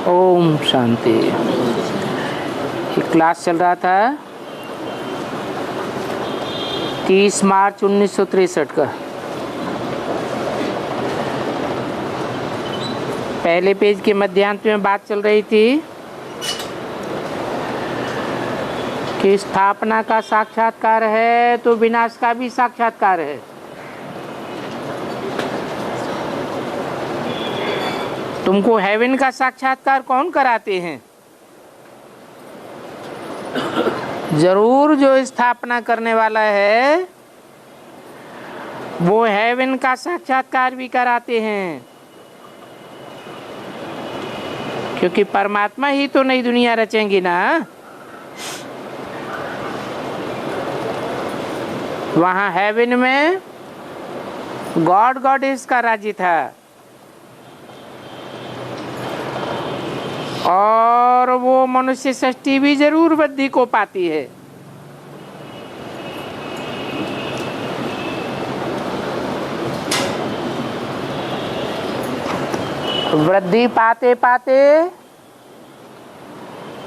ओम शांति। ये क्लास चल रहा था 30 मार्च 1963 का। पहले पेज के मध्यांत में बात चल रही थी कि स्थापना का साक्षात्कार है तो विनाश का भी साक्षात्कार है। तुमको हेवन का साक्षात्कार कौन कराते हैं? जरूर जो स्थापना करने वाला है वो हेवन का साक्षात्कार भी कराते हैं, क्योंकि परमात्मा ही तो नई दुनिया रचेंगी ना। वहां हेवन में गॉड गॉडेस का राज्य था और वो मनुष्य सृष्टि भी जरूर वृद्धि को पाती है। वृद्धि पाते पाते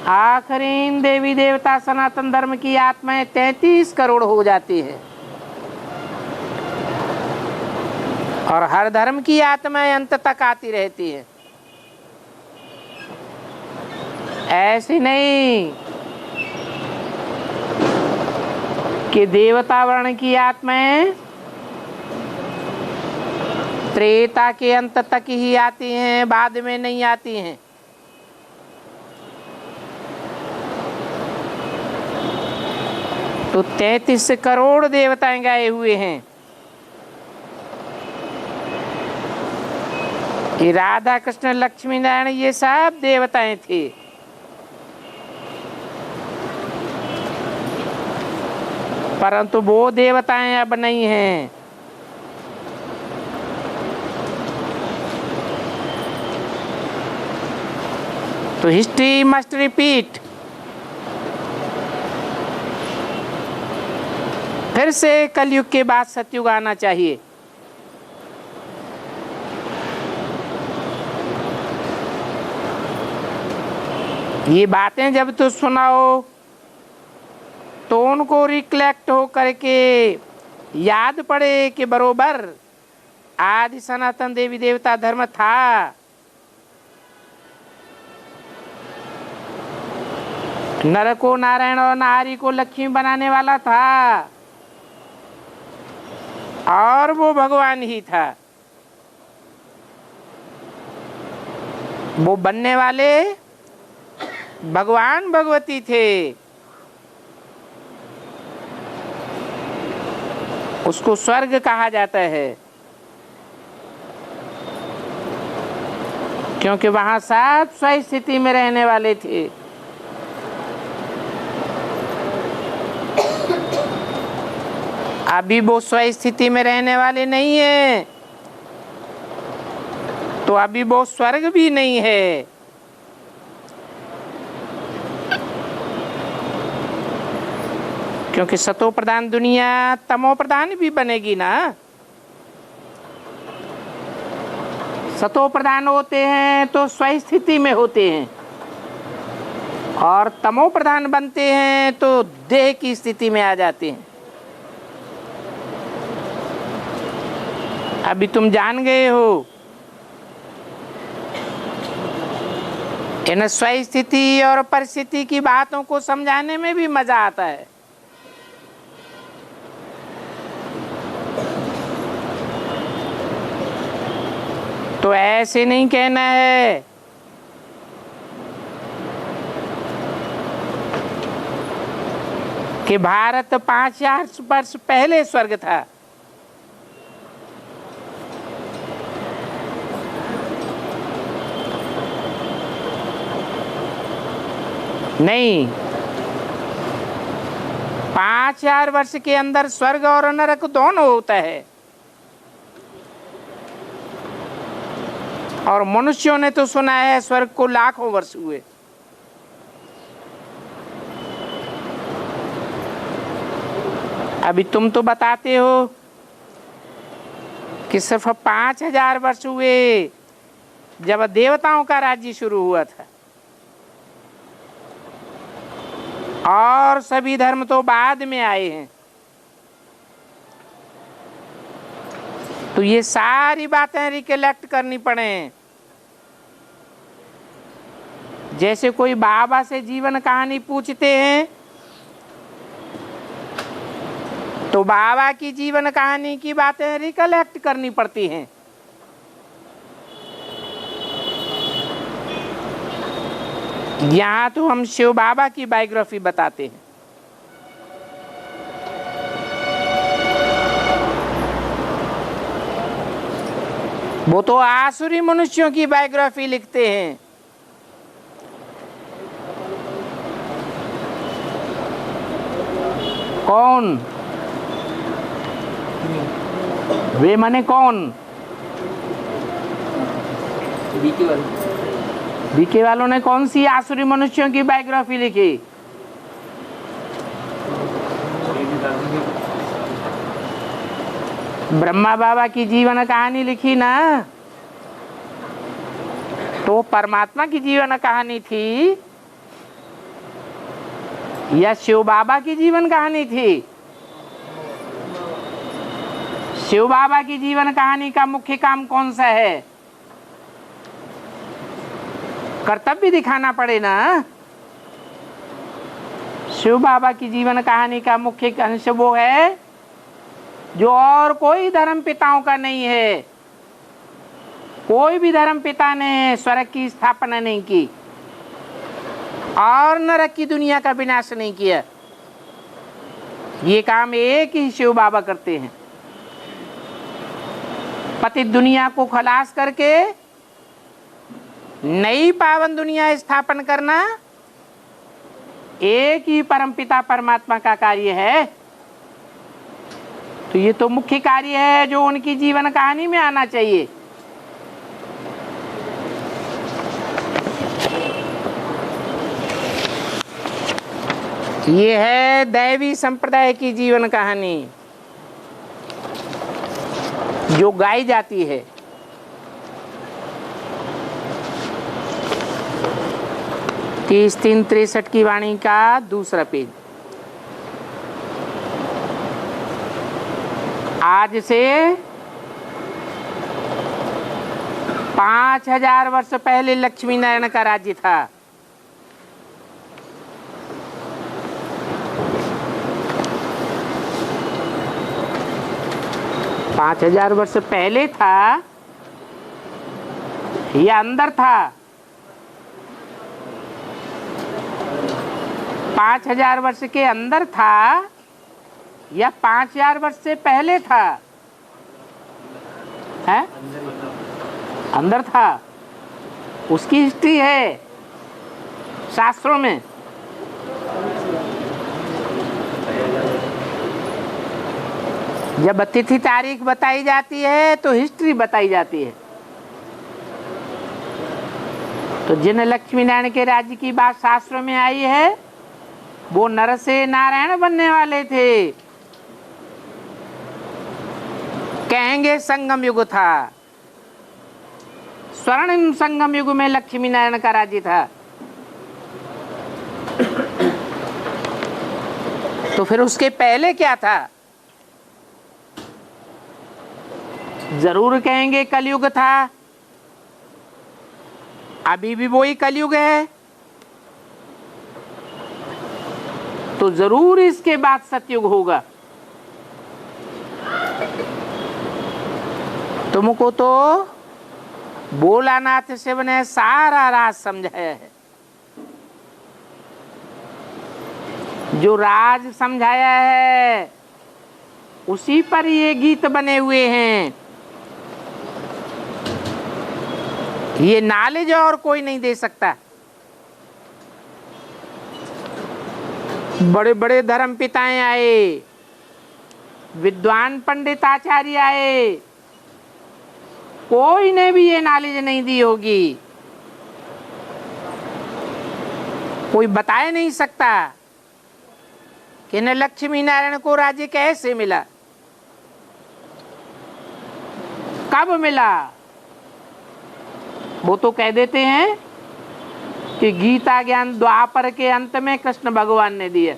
आखिरी देवी देवता सनातन धर्म की आत्माएं 33 करोड़ हो जाती है और हर धर्म की आत्माएं अंत तक आती रहती है। ऐसी नहीं कि देवता वर्ण की आत्माएं त्रेता के अंत तक ही आती हैं, बाद में नहीं आती हैं। तो 33 करोड़ देवताएं गए हुए हैं। ये राधा कृष्ण लक्ष्मी नारायण ये सब देवताएं थे। परंतु वो देवताएं अब नहीं हैं। तो हिस्ट्री मस्ट रिपीट। फिर से कलयुग के बाद सतयुग आना चाहिए। ये बातें जब तो सुनाओ तो उनको रिकलेक्ट हो करके याद पड़े कि बरोबर आदि सनातन देवी देवता धर्म था। नर को नारायण और नारी को लक्ष्मी बनाने वाला था और वो भगवान ही था। वो बनने वाले भगवान भगवती थे। उसको स्वर्ग कहा जाता है क्योंकि वहां सब स्व स्थिति में रहने वाले थे। अभी वो स्व स्थिति में रहने वाले नहीं है तो अभी वो स्वर्ग भी नहीं है। क्योंकि सतो प्रधान दुनिया तमो प्रधान भी बनेगी ना। सतो प्रधान होते हैं तो स्व स्थिति में होते हैं और तमो प्रधान बनते हैं तो देह की स्थिति में आ जाते हैं। अभी तुम जान गए हो इन स्व स्थिति और परिस्थिति की बातों को समझाने में भी मजा आता है। तो ऐसे नहीं कहना है कि भारत 5000 वर्ष पहले स्वर्ग था। नहीं, 5000 वर्ष के अंदर स्वर्ग और नरक दोनों होता है। और मनुष्यों ने तो सुना है स्वर्ग को लाखों वर्ष हुए। अभी तुम तो बताते हो कि सिर्फ 5000 वर्ष हुए जब देवताओं का राज्य शुरू हुआ था, और सभी धर्म तो बाद में आए हैं। तो ये सारी बातें रिकलेक्ट करनी पड़े। जैसे कोई बाबा से जीवन कहानी पूछते हैं तो बाबा की जीवन कहानी की बातें रिकलेक्ट करनी पड़ती हैं। यहाँ तो हम शिव बाबा की बायोग्राफी बताते हैं। वो तो आसुरी मनुष्यों की बायोग्राफी लिखते हैं। कौन वे माने कौन? बीके वालों ने कौन सी आसुरी मनुष्यों की बायोग्राफी लिखी? ब्रह्मा बाबा की जीवन कहानी लिखी ना, तो परमात्मा की जीवन कहानी थी या शिव बाबा की जीवन कहानी थी? शिव बाबा की जीवन कहानी का मुख्य काम कौन सा है? कर्तव्य दिखाना पड़े ना। शिव बाबा की जीवन कहानी का मुख्य अंश वो है जो और कोई धर्म पिताओं का नहीं है। कोई भी धर्म पिता ने स्वर्ग की स्थापना नहीं की और नरक की दुनिया का विनाश नहीं किया। ये काम एक ही शिव बाबा करते हैं। पतित दुनिया को खलास करके नई पावन दुनिया स्थापन करना एक ही परमपिता परमात्मा का कार्य है। तो ये तो मुख्य कार्य है जो उनकी जीवन कहानी में आना चाहिए। ये है दैवी संप्रदाय की जीवन कहानी जो गाई जाती है। तीस 363 की वाणी का दूसरा पेज। आज से 5000 वर्ष पहले लक्ष्मी नारायण का राज्य था। पांच 5000 वर्ष पहले था या अंदर था? 5000 वर्ष के अंदर था या 5000 वर्ष से पहले था? है अंदर था। उसकी हिस्ट्री है शास्त्रों में। जब तिथि तारीख बताई जाती है तो हिस्ट्री बताई जाती है। तो जिन लक्ष्मी नारायण के राज्य की बात शास्त्रों में आई है वो नर से नारायण बनने वाले थे। कहेंगे संगम युग था। स्वर्णिम संगम युग में लक्ष्मी नारायण का राज्य था। तो फिर उसके पहले क्या था? जरूर कहेंगे कलयुग था। अभी भी वही कलयुग है। तो जरूर इसके बाद सतयुग होगा। तुमको तो भोलानाथ शिव ने सारा राज समझाया है। जो राज समझाया है उसी पर ये गीत बने हुए हैं। ये नॉलेज और कोई नहीं दे सकता। बड़े बड़े धर्म पिताएं आए, विद्वान पंडित आचार्य आए, कोई ने भी ये नॉलेज नहीं दी होगी। कोई बता नहीं सकता कि न लक्ष्मी नारायण को राज्य कैसे मिला, कब मिला, वो तो कह देते हैं कि गीता ज्ञान द्वापर के अंत में कृष्ण भगवान ने दिया।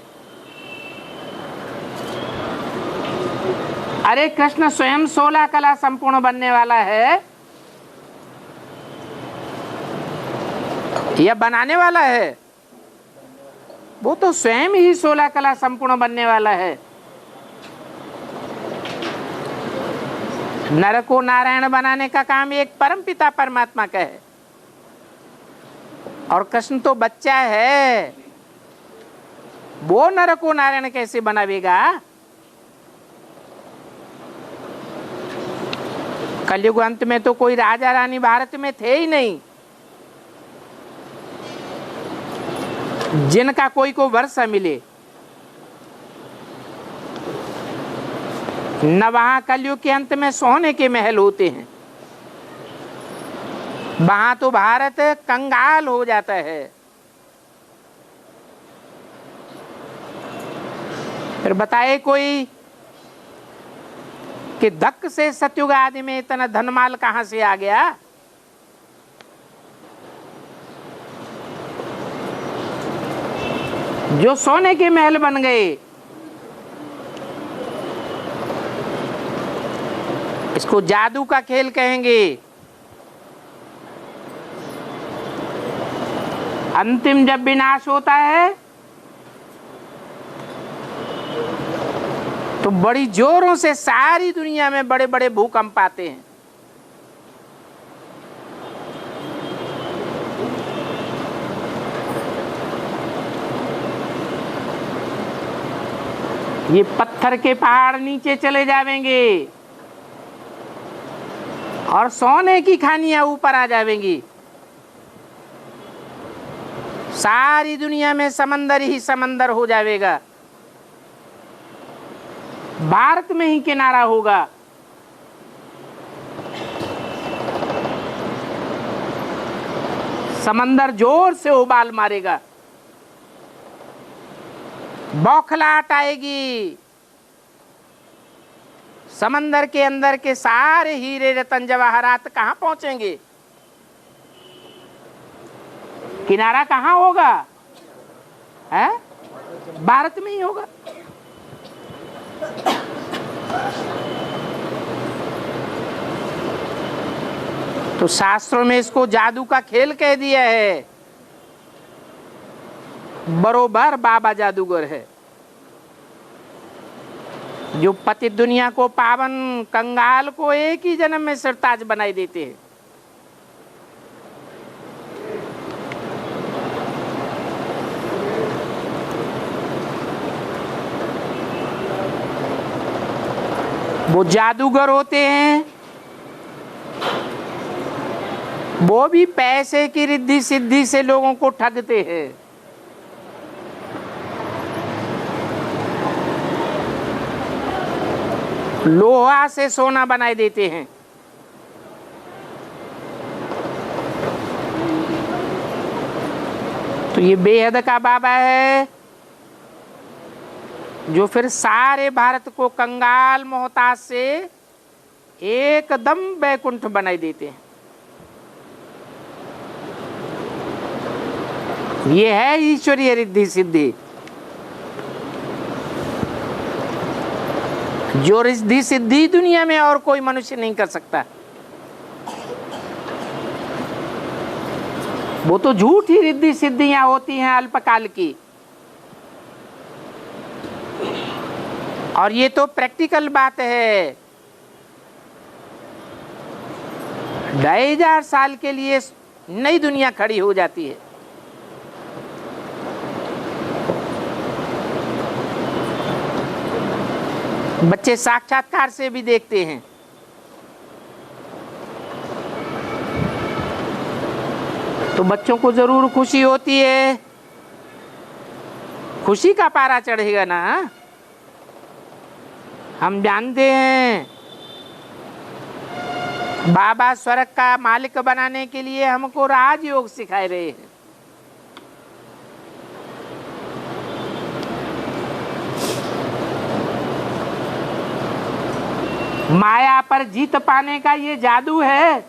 अरे कृष्ण स्वयं 16 कला संपूर्ण बनने वाला है या बनाने वाला है? वो तो स्वयं ही 16 कला संपूर्ण बनने वाला है। नर को नारायण बनाने का काम एक परम पिता परमात्मा का है, और कृष्ण तो बच्चा है, वो नर को नारायण कैसे बनावेगा? कलयुग अंत में तो कोई राजा रानी भारत में थे ही नहीं जिनका कोई को वर्षा मिले। न वहां कलयुग के अंत में सोने के महल होते हैं, वहां तो भारत कंगाल हो जाता है। फिर बताए कोई कि धक्क से सतयुग आदि में इतना धनमाल कहां से आ गया? जो सोने के महल बन गए। इसको जादू का खेल कहेंगे। अंतिम जब विनाश होता है तो बड़ी जोरों से सारी दुनिया में बड़े बड़े भूकंप आते हैं। ये पत्थर के पहाड़ नीचे चले जाएंगे और सोने की खानियां ऊपर आ जाएंगी। सारी दुनिया में समंदर ही समंदर हो जाएगा। भारत में ही किनारा होगा। समंदर जोर से उबाल मारेगा, बौखलाहट आएगी। समंदर के अंदर के सारे हीरे रतन जवाहरात कहां पहुंचेंगे? किनारा कहां होगा? है भारत में ही होगा। तो शास्त्रों में इसको जादू का खेल कह दिया है। बरोबर बाबा जादूगर है, जो पति दुनिया को पावन कंगाल को एक ही जन्म में सरताज बनाई देते हैं। वो जादूगर होते हैं, वो भी पैसे की रिद्धि सिद्धि से लोगों को ठगते हैं। लोहा से सोना बनाई देते हैं। तो ये बेहद का बाबा है, जो फिर सारे भारत को कंगाल मोहताज से एकदम बैकुंठ बनाई देते हैं। ये है ईश्वरीय रिद्धि सिद्धि, जो रिद्धि सिद्धि दुनिया में और कोई मनुष्य नहीं कर सकता। वो तो झूठी रिद्धि सिद्धियां होती हैं अल्पकाल की, और ये तो प्रैक्टिकल बात है। 2500 साल के लिए नई दुनिया खड़ी हो जाती है। बच्चे साक्षात्कार से भी देखते हैं। तो बच्चों को जरूर खुशी होती है, खुशी का पारा चढ़ेगा ना। हम जानते हैं बाबा स्वर्ग का मालिक बनाने के लिए हमको राजयोग सिखाए रहे हैं। माया पर जीत पाने का ये जादू है।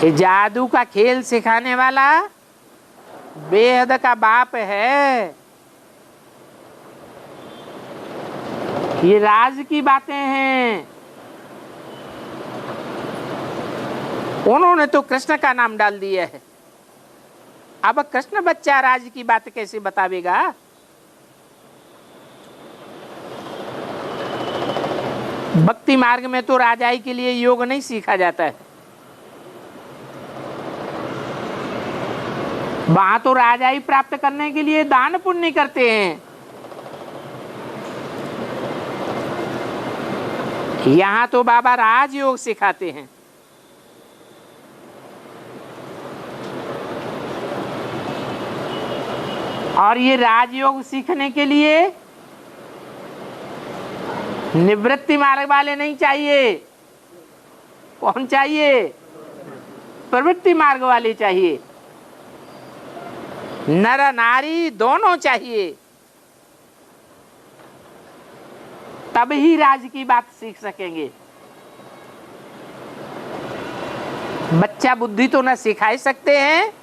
ये जादू का खेल सिखाने वाला बेहद का बाप है। ये राज की बातें हैं। उन्होंने तो कृष्ण का नाम डाल दिया है। अब कृष्ण बच्चा राज की बात कैसे बतावेगा? भक्ति मार्ग में तो राजाई के लिए योग नहीं सीखा जाता है। वहां तो राजाई प्राप्त करने के लिए दान पुण्य करते हैं। यहां तो बाबा राजयोग सिखाते हैं। और ये राजयोग सीखने के लिए निवृत्ति मार्ग वाले नहीं चाहिए। कौन चाहिए? प्रवृत्ति मार्ग वाले चाहिए। नर नारी दोनों चाहिए, तब ही राज की बात सीख सकेंगे। बच्चा बुद्धि तो न सिखा सकते हैं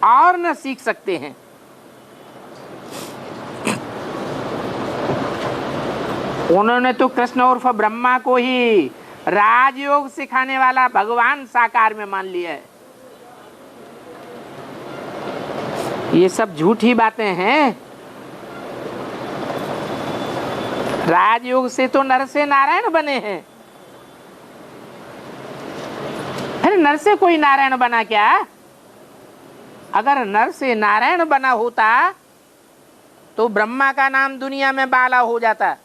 और न सीख सकते हैं। उन्होंने तो कृष्ण उर्फ ब्रह्मा को ही राजयोग सिखाने वाला भगवान साकार में मान लिया है। ये सब झूठी बातें हैं। राजयोग से तो नर से नारायण बने हैं। अरे नर से कोई नारायण बना क्या? अगर नर से नारायण बना होता तो ब्रह्मा का नाम दुनिया में बाला हो जाता,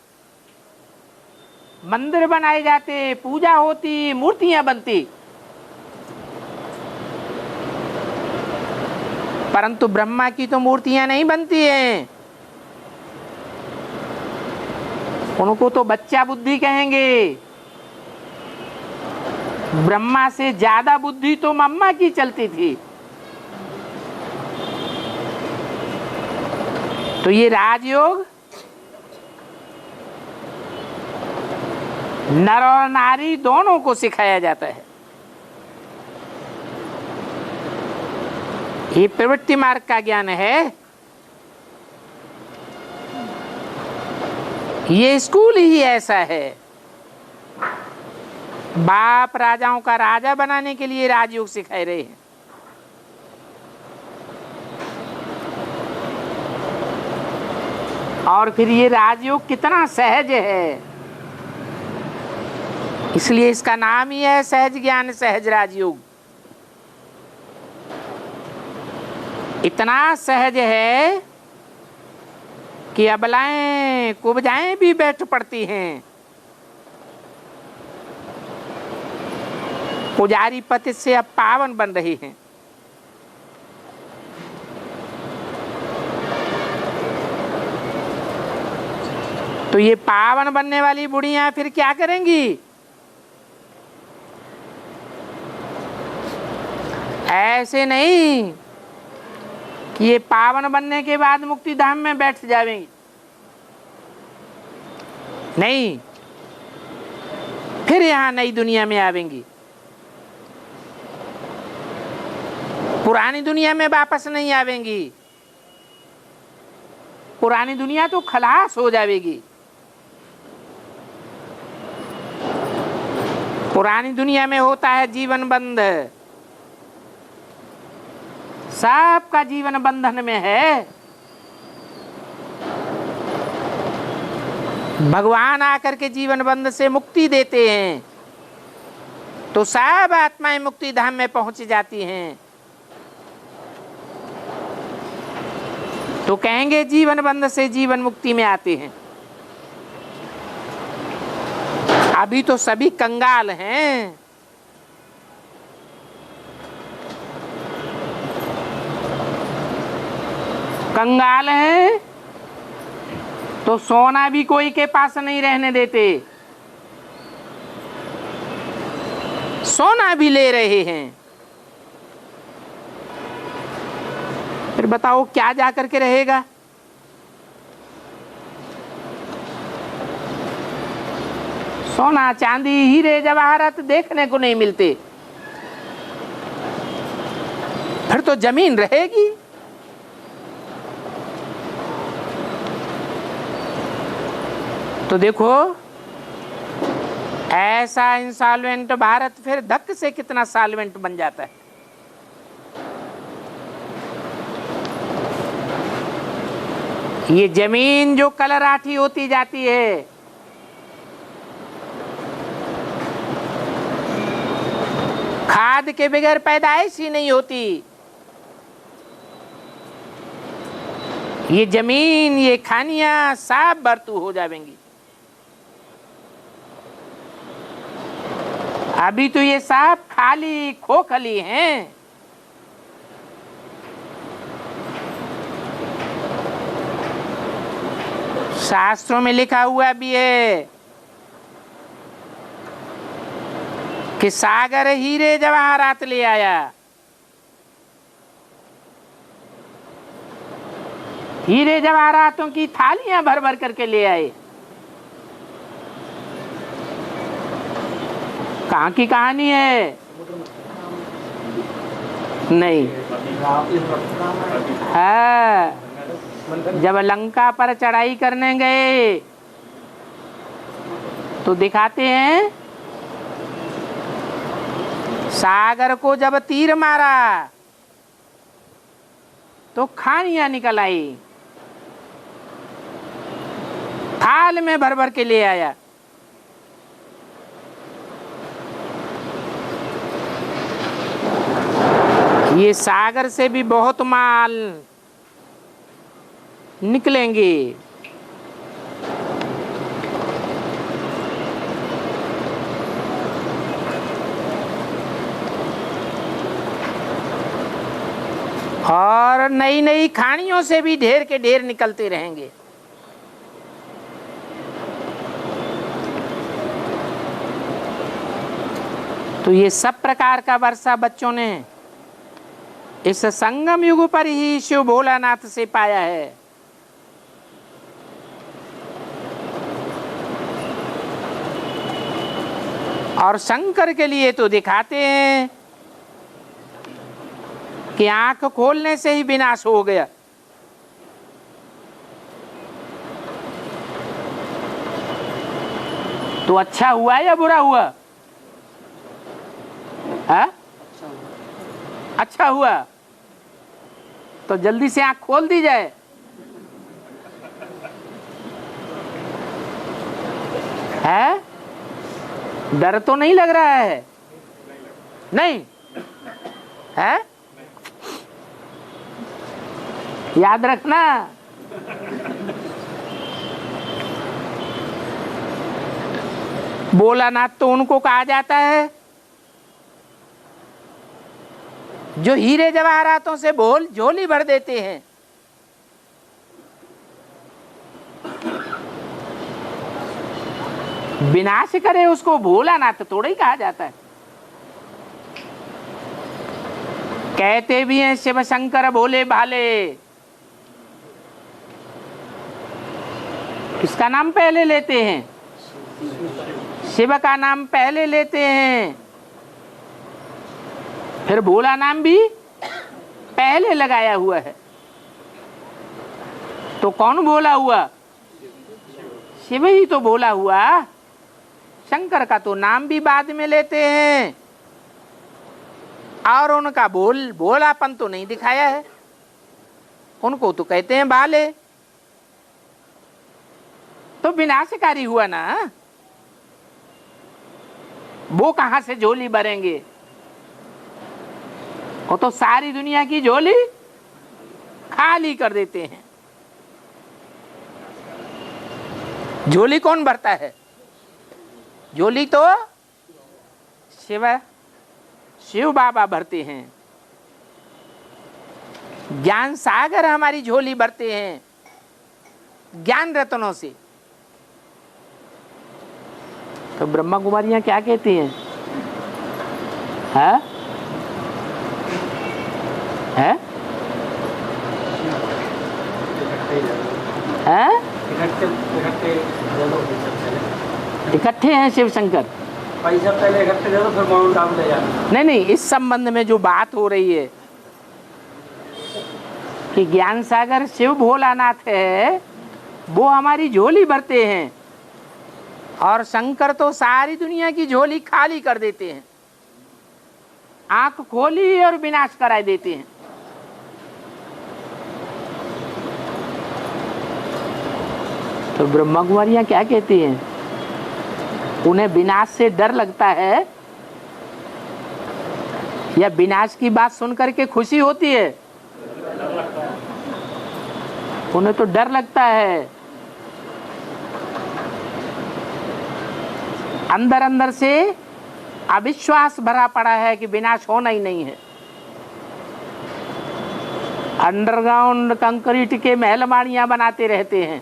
मंदिर बनाए जाते, पूजा होती, मूर्तियां बनती। परंतु ब्रह्मा की तो मूर्तियां नहीं बनती हैं। उनको तो बच्चा बुद्धि कहेंगे। ब्रह्मा से ज्यादा बुद्धि तो मम्मा की चलती थी। तो ये राजयोग नर और नारी दोनों को सिखाया जाता है। ये प्रवृत्ति मार्ग का ज्ञान है। ये स्कूल ही ऐसा है। बाप राजाओं का राजा बनाने के लिए राजयोग सिखाए रहे हैं। और फिर ये राजयोग कितना सहज है, इसलिए इसका नाम ही है सहज ज्ञान सहज राजयोग। इतना सहज है कि अबलाएं कुब्जाएं भी बैठ पड़ती हैं। पुजारी पति से अब पावन बन रही हैं। तो ये पावन बनने वाली बुढ़ियां फिर क्या करेंगी? ऐसे नहीं कि ये पावन बनने के बाद मुक्ति धाम में बैठ जाएंगी। नहीं, फिर यहां नई दुनिया में आवेंगी। पुरानी दुनिया में वापस नहीं आवेंगी। पुरानी दुनिया तो खलास हो जाएगी। पुरानी दुनिया में होता है जीवन बंध। सबका जीवन बंधन में है। भगवान आकर के जीवन बंध से मुक्ति देते हैं तो सब आत्माएं मुक्ति धाम में पहुंच जाती हैं। तो कहेंगे जीवन बंध से जीवन मुक्ति में आते हैं। अभी तो सभी कंगाल हैं। कंगाल हैं तो सोना भी कोई के पास नहीं रहने देते, सोना भी ले रहे हैं। फिर बताओ क्या जा करके रहेगा? सोना चांदी हीरे जवाहरात देखने को नहीं मिलते। फिर तो जमीन रहेगी। तो देखो ऐसा इंसॉल्वेंट भारत फिर धक्के से कितना सॉल्वेंट बन जाता है। ये जमीन जो कलराठी होती जाती है, खाद के बगैर पैदाइश ही नहीं होती। ये जमीन, ये खानियां सब बर्तू हो जाएंगी। अभी तो ये सब खाली खोखली हैं। शास्त्रों में लिखा हुआ भी है कि सागर हीरे जवाहरात ले आया। हीरे जवाहरातों की थालियां भर भर करके ले आए। कहाँ की कहानी है? नहीं है। जब लंका पर चढ़ाई करने गए तो दिखाते हैं सागर को जब तीर मारा तो खानियां निकल आई, थाल में भर भर के ले आया। ये सागर से भी बहुत माल निकलेंगे। और नई नई खानियों से भी ढेर के ढेर निकलते रहेंगे। तो ये सब प्रकार का वर्षा बच्चों ने इस संगम युग पर ही शिव भोलानाथ से पाया है। और शंकर के लिए तो दिखाते हैं कि आंख खोलने से ही विनाश हो गया। तो अच्छा हुआ या बुरा हुआ? है? अच्छा हुआ तो जल्दी से आंख खोल दी जाए। है? डर तो नहीं लग रहा है? नहीं है? याद रखना, भोलानाथ तो उनको कहा जाता है जो हीरे जवाहरातों से झोली भर देते हैं। विनाश करे उसको भोलानाथ थोड़ा ही कहा जाता है। कहते भी हैं शिव शंकर भोले भाले। किसका नाम पहले लेते हैं? शिव का नाम पहले लेते हैं, फिर भोला नाम भी पहले लगाया हुआ है। तो कौन भोला हुआ? शिव ही तो भोला हुआ। शंकर का तो नाम भी बाद में लेते हैं और उनका भोलापन तो नहीं दिखाया है। उनको तो कहते हैं भाले। तो विनाशकारी हुआ ना। वो कहां से झोली भरेंगे? वो तो सारी दुनिया की झोली खाली कर देते हैं। झोली कौन भरता है? झोली तो शिव बाबा भरते हैं। ज्ञान सागर हमारी झोली भरते हैं ज्ञान रत्नों से। तो ब्रह्मा कुमारियां क्या कहती हैं? है? है? है? इकट्ठे हैं शिव शंकर। पैसा पहले इकट्ठे दे दो, फिर माउंट आबू ले जाना। नहीं, इस संबंध में जो बात हो रही है कि ज्ञान सागर शिव भोलानाथ है, वो हमारी झोली भरते हैं, और शंकर तो सारी दुनिया की झोली खाली कर देते हैं, आंख खोली और विनाश कराए देते हैं। तो ब्रह्मकुमारियां क्या कहती हैं? उन्हें विनाश से डर लगता है या विनाश की बात सुनकर के खुशी होती है? उन्हें तो डर लगता है। अंदर अंदर से अविश्वास भरा पड़ा है कि विनाश होना ही नहीं है। अंडरग्राउंड कंक्रीट के महलमाड़ियां बनाते रहते हैं,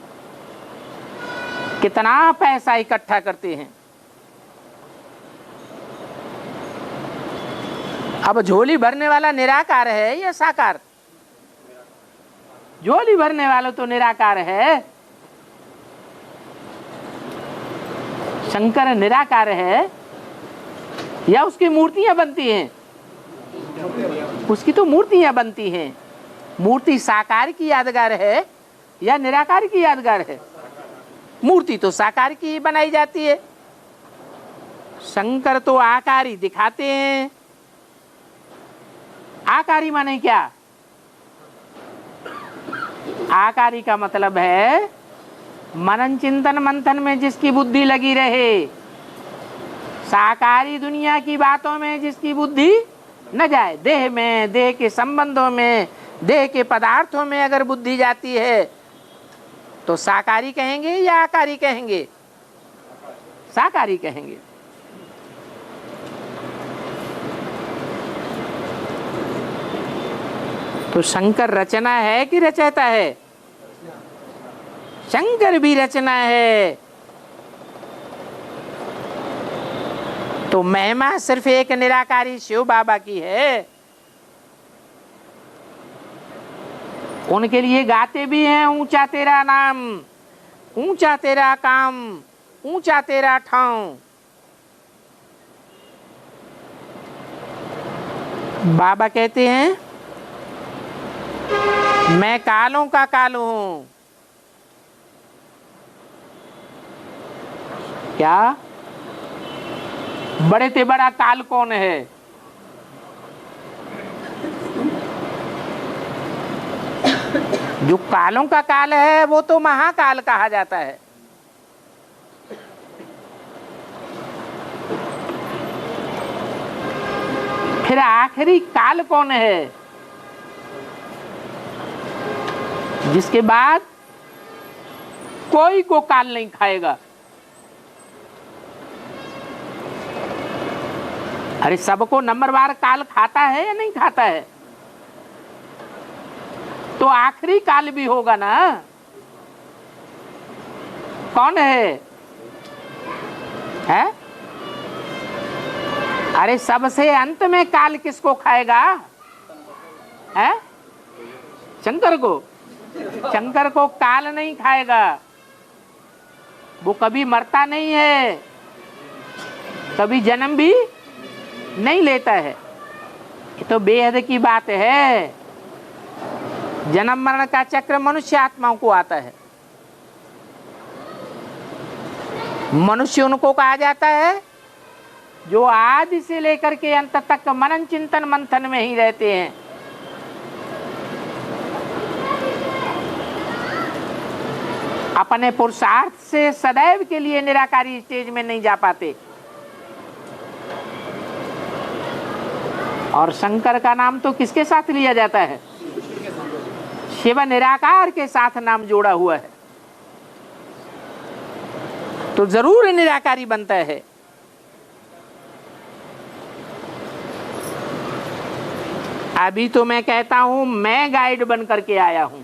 कितना पैसा इकट्ठा करते हैं। अब झोली भरने वाला निराकार है या साकार? झोली भरने वाला तो निराकार है। शंकर निराकार है या उसकी मूर्तियां बनती हैं? उसकी तो मूर्तियां बनती हैं। मूर्ति साकार की यादगार है या निराकार की यादगार है? मूर्ति तो साकार की ही बनाई जाती है। शंकर तो आकारी दिखाते हैं। आकारी माने क्या? आकारी का मतलब है मनन चिंतन मंथन में जिसकी बुद्धि लगी रहे, साकारी दुनिया की बातों में जिसकी बुद्धि न जाए। देह में, देह के संबंधों में, देह के पदार्थों में अगर बुद्धि जाती है तो साकारी कहेंगे या आकारी कहेंगे? साकारी कहेंगे। तो शंकर रचना है कि रचयिता है? शंकर भी रचना है। तो महिमा सिर्फ एक निराकारी शिव बाबा की है। उनके लिए गाते भी हैं ऊंचा तेरा नाम, ऊंचा तेरा काम, ऊंचा तेरा ठाव। बाबा कहते हैं मैं कालों का काल हूं। क्या? बड़े से बड़ा काल कौन है? जो कालों का काल है वो तो महाकाल कहा जाता है। फिर आखिरी काल कौन है जिसके बाद कोई को काल नहीं खाएगा? अरे सबको नंबरवार काल खाता है या नहीं खाता है? तो आखिरी काल भी होगा ना। कौन है? है? अरे सबसे अंत में काल किसको खाएगा? है? शंकर को। शंकर को काल नहीं खाएगा। वो कभी मरता नहीं है, कभी जन्म भी नहीं लेता है। ये तो बेहद की बात है। जन्म मरण का चक्र मनुष्य आत्माओं को आता है। मनुष्य उनको कहा जाता है जो आदि से लेकर के अंत तक मनन चिंतन मंथन में ही रहते हैं। अपने पुरुषार्थ से सदैव के लिए निराकारी स्टेज में नहीं जा पाते। और शंकर का नाम तो किसके साथ लिया जाता है? शिव निराकार के साथ नाम जोड़ा हुआ है, तो जरूर निराकारी बनता है। अभी तो मैं कहता हूं मैं गाइड बन करके आया हूं।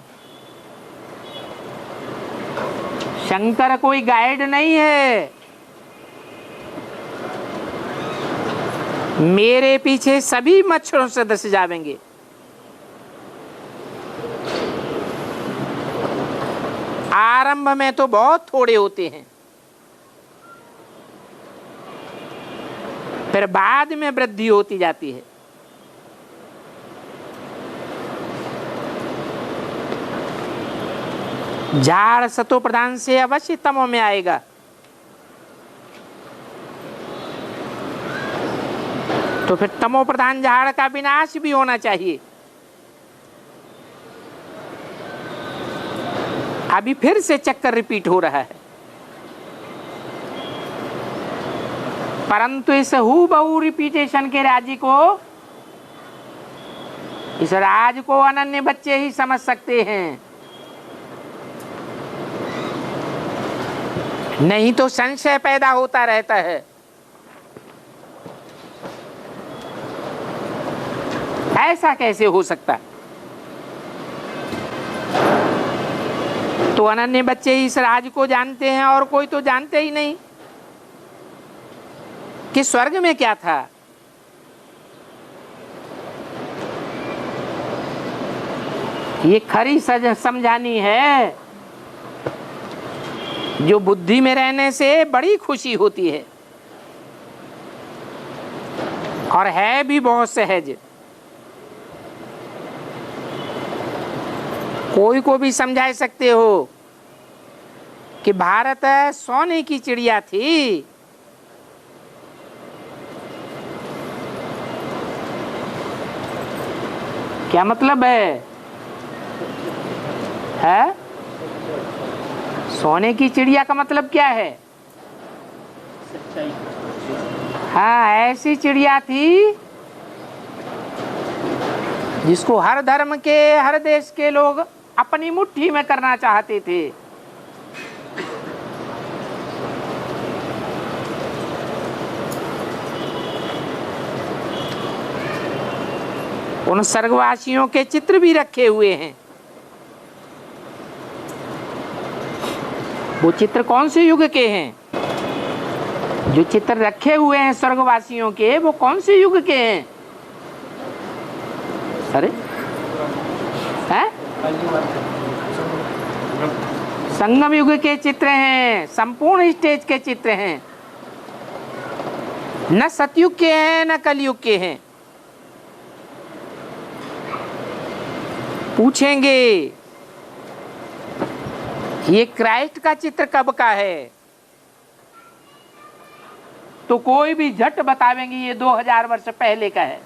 शंकर कोई गाइड नहीं है। मेरे पीछे सभी मच्छरों से दस जावेंगे। आरंभ में तो बहुत थोड़े होते हैं, फिर बाद में वृद्धि होती जाती है। झाड़ सतो प्रधान से अवश्य तमो में आएगा। तो फिर तमो प्रधान झाड़ का विनाश भी होना चाहिए। अभी फिर से चक्कर रिपीट हो रहा है, परंतु इस हूबहू रिपीटेशन के राज्य को, इस राज को अनन्य बच्चे ही समझ सकते हैं, नहीं तो संशय पैदा होता रहता है। ऐसा कैसे हो सकता? तो अनन्य बच्चे ही इस राज को जानते हैं और कोई तो जानते ही नहीं कि स्वर्ग में क्या था। ये खरी समझानी है जो बुद्धि में रहने से बड़ी खुशी होती है और है भी बहुत सहज। कोई को भी समझा सकते हो कि भारत सोने की चिड़िया थी, क्या मतलब है? सोने की चिड़िया का मतलब क्या है? हाँ, ऐसी चिड़िया थी जिसको हर धर्म के, हर देश के लोग अपनी मुट्ठी में करना चाहते थे। उन स्वर्गवासियों के चित्र भी रखे हुए हैं। वो चित्र कौन से युग के हैं? जो चित्र रखे हुए हैं स्वर्गवासियों के, वो कौन से युग के हैं? अरे हैं? संगम युग के चित्र हैं, संपूर्ण स्टेज के चित्र हैं। न सतयुग के हैं न कलयुग के हैं। पूछेंगे ये क्राइस्ट का चित्र कब का है, तो कोई भी झट बतावेंगे ये 2000 वर्ष पहले का है।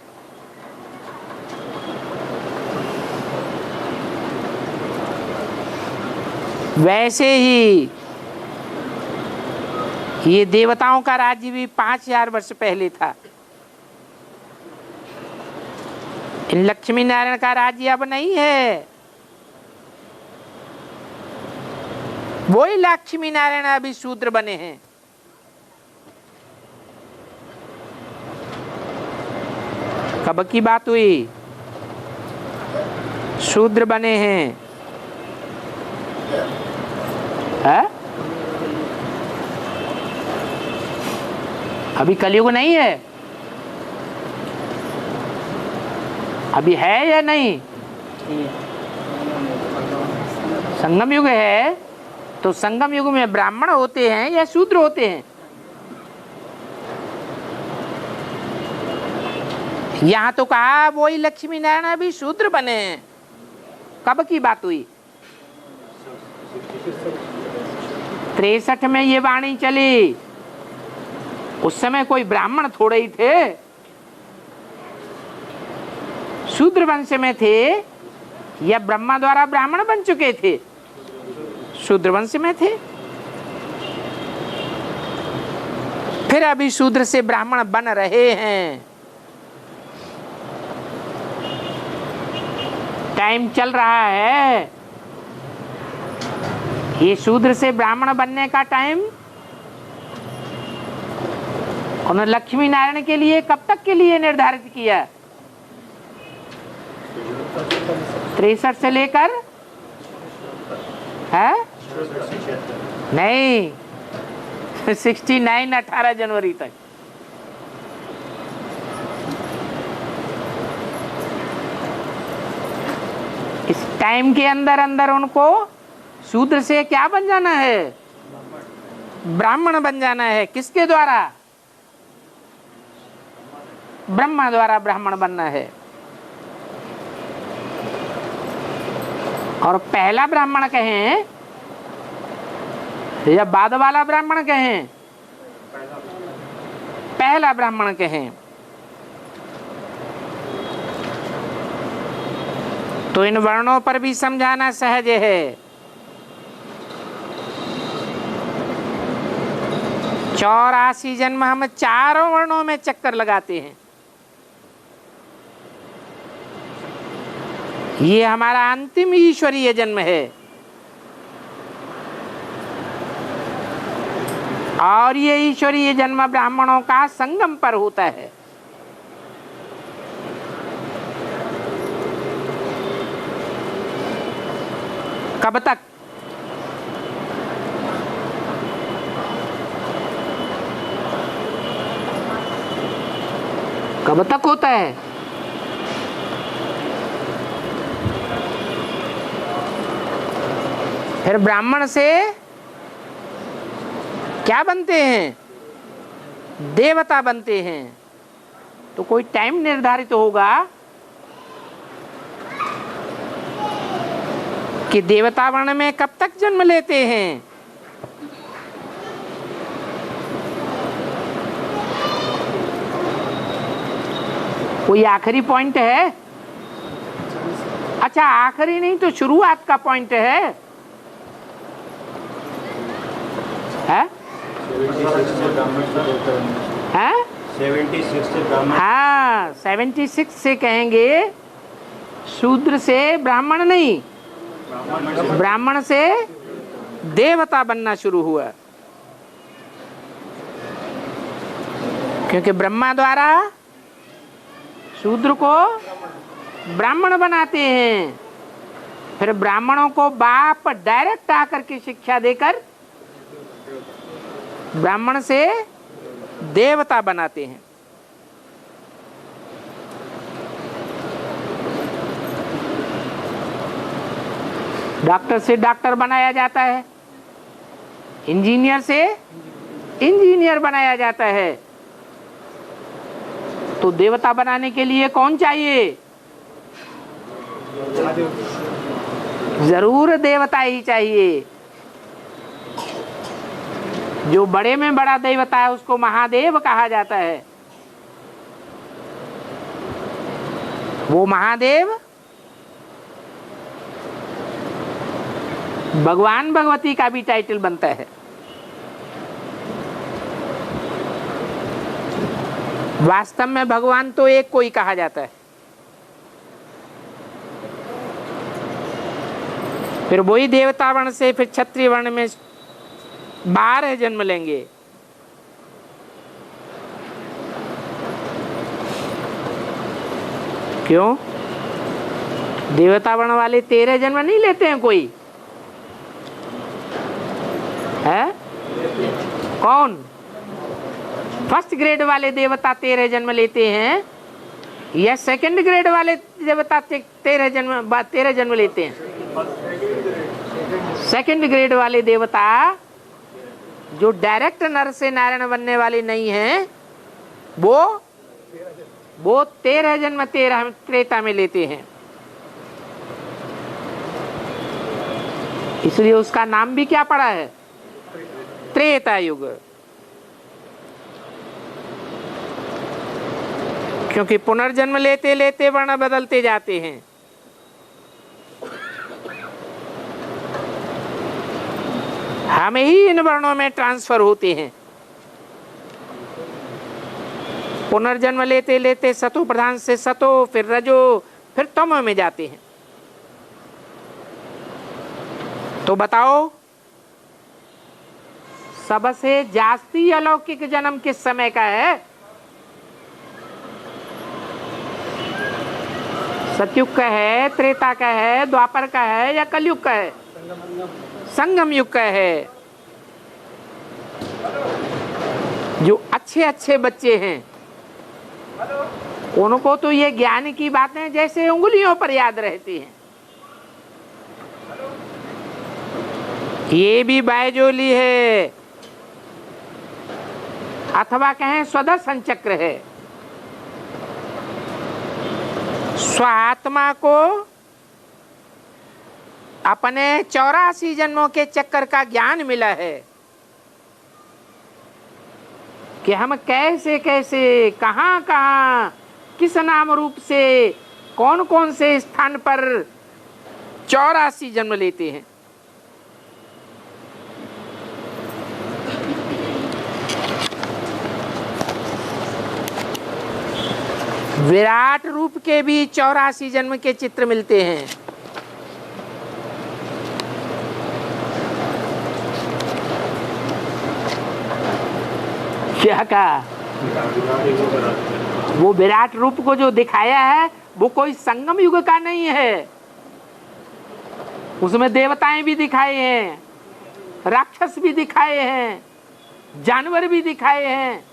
वैसे ही ये देवताओं का राज्य भी 5000 वर्ष पहले था। लक्ष्मी नारायण का राज्य अब नहीं है। वही लक्ष्मी नारायण अभी शूद्र बने हैं। कब की बात हुई? शूद्र बने हैं। है? अभी कलयुग नहीं है? अभी है या नहीं? संगम युग है। तो संगम युग में ब्राह्मण होते हैं या शूद्र होते हैं? यहां तो कहा वही लक्ष्मी नारायण अभी शूद्र बने हैं। कब की बात हुई? 63 में ये वाणी चली। उस समय कोई ब्राह्मण थोड़े ही थे, शूद्र वंश में थे या ब्रह्मा द्वारा ब्राह्मण बन चुके थे? शूद्र वंश में थे। फिर अभी शूद्र से ब्राह्मण बन रहे हैं। टाइम चल रहा है। ये शूद्र से ब्राह्मण बनने का टाइम उन्होंने लक्ष्मी नारायण के लिए कब तक के लिए निर्धारित किया? 63 से लेकर है नहीं 69 18 जनवरी तक। इस टाइम के अंदर अंदर उनको शूद्र से क्या बन जाना है? ब्राह्मण बन जाना है। किसके द्वारा? ब्रह्मा द्वारा ब्राह्मण बनना है। और पहला ब्राह्मण कहें या बाद वाला ब्राह्मण कहें, पहला ब्राह्मण कहें, तो इन वर्णों पर भी समझाना सहज है। 84 जन्म हम चारों वर्णों में चक्कर लगाते हैं। ये हमारा अंतिम ईश्वरीय जन्म है। और ये ईश्वरीय जन्म ब्राह्मणों का संगम पर होता है। कब तक? कब तक होता है? फिर ब्राह्मण से क्या बनते हैं? देवता बनते हैं। तो कोई टाइम निर्धारित होगा कि देवता वर्ण में कब तक जन्म लेते हैं। कोई आखिरी पॉइंट है? अच्छा, आखिरी नहीं तो शुरुआत का पॉइंट है? है? 76 से कहेंगे। शूद्र से ब्राह्मण नहीं, ब्राह्मण से देवता बनना शुरू हुआ। क्योंकि ब्रह्मा द्वारा शूद्र को ब्राह्मण बनाते हैं। फिर ब्राह्मणों को बाप डायरेक्ट आकर के शिक्षा देकर ब्राह्मण से देवता बनाते हैं। डॉक्टर से डॉक्टर बनाया जाता है, इंजीनियर से इंजीनियर बनाया जाता है। तो देवता बनाने के लिए कौन चाहिए? जरूर देवता ही चाहिए। जो बड़े में बड़ा देवता है उसको महादेव कहा जाता है। वो महादेव भगवान भगवती का भी टाइटल बनता है। वास्तव में भगवान तो एक को ही कहा जाता है। फिर वही देवता वर्ण से फिर क्षत्रिय वर्ण में 12 जन्म लेंगे। क्यों? देवता वर्ण वाले 13 जन्म नहीं लेते हैं कोई? है? कौन? फर्स्ट ग्रेड वाले देवता 13 जन्म लेते हैं या सेकंड ग्रेड वाले देवता 13 जन्म लेते हैं? सेकंड ग्रेड वाले देवता जो डायरेक्ट नर से नारायण बनने वाले नहीं हैं, वो 13 जन्म त्रेता में लेते हैं। इसलिए उसका नाम भी क्या पड़ा है? त्रेता युग। क्योंकि पुनर्जन्म लेते लेते वर्ण बदलते जाते हैं। हम ही इन वर्णों में ट्रांसफर होते हैं। पुनर्जन्म लेते लेते सतो प्रधान से सतो, फिर रजो, फिर तमो में जाते हैं। तो बताओ, सबसे जास्ती अलौकिक जन्म किस समय का है? सतयुग का है, त्रेता का है, द्वापर का है या कलयुग का है? संगम युग का है। जो अच्छे अच्छे बच्चे हैं उनको तो ये ज्ञान की बातें जैसे उंगलियों पर याद रहती हैं। ये भी बायजोली है अथवा कहें स्वदर्शन चक्र है। स्वात्मा को अपने 84 जन्मों के चक्कर का ज्ञान मिला है। कि हम कैसे कैसे, कहाँ कहाँ, किस नाम रूप से, कौन कौन से स्थान पर 84 जन्म लेते हैं। विराट रूप के भी 84 जन्म के चित्र मिलते हैं। क्या कहा? वो विराट रूप को जो दिखाया है वो कोई संगम युग का नहीं है। उसमें देवताएं भी दिखाए हैं, राक्षस भी दिखाए हैं, जानवर भी दिखाए हैं।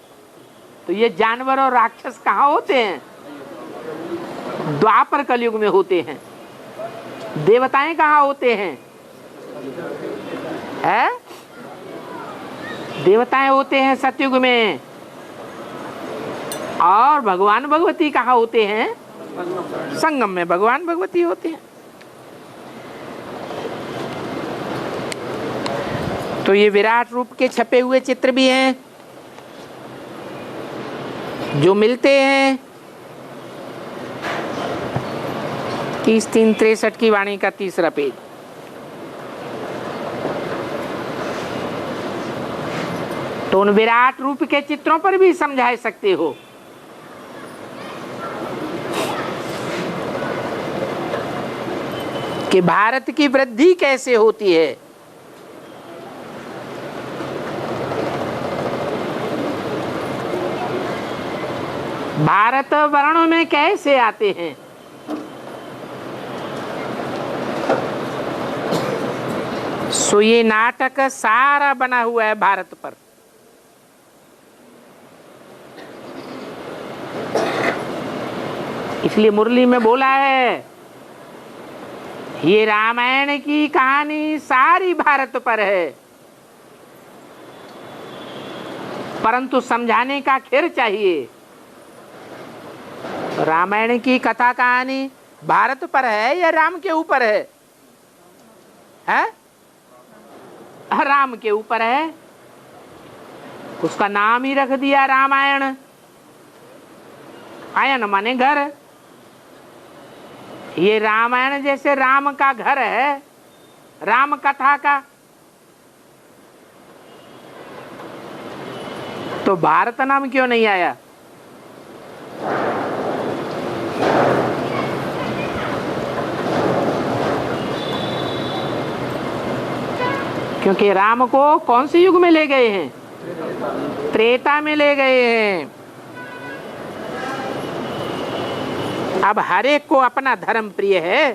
तो ये जानवर और राक्षस कहाँ होते हैं? द्वापर कलयुग में होते हैं। देवताएं कहाँ होते हैं? है? देवताएं होते हैं सतयुग में। और भगवान भगवती कहाँ होते हैं? संगम में भगवान भगवती होते हैं। तो ये विराट रूप के छपे हुए चित्र भी हैं जो मिलते हैं 30-3-63 की वाणी का 3रा पेज। तो उन विराट रूप के चित्रों पर भी समझा सकते हो। कि भारत की वृद्धि कैसे होती है। भारत वर्णों में कैसे आते हैं। सो ये नाटक सारा बना हुआ है भारत पर। इसलिए मुरली में बोला है ये रामायण की कहानी सारी भारत पर है, परंतु समझाने का खैर चाहिए। रामायण की कथा कहानी भारत पर है या राम के ऊपर है? है? राम के ऊपर है। उसका नाम ही रख दिया रामायण। आयन माने घर। ये रामायण जैसे राम का घर है, राम कथा का, तो भारत नाम क्यों नहीं आया? क्योंकि राम को कौन से युग में ले गए हैं? त्रेता में ले गए हैं। अब हर एक को अपना धर्म प्रिय है।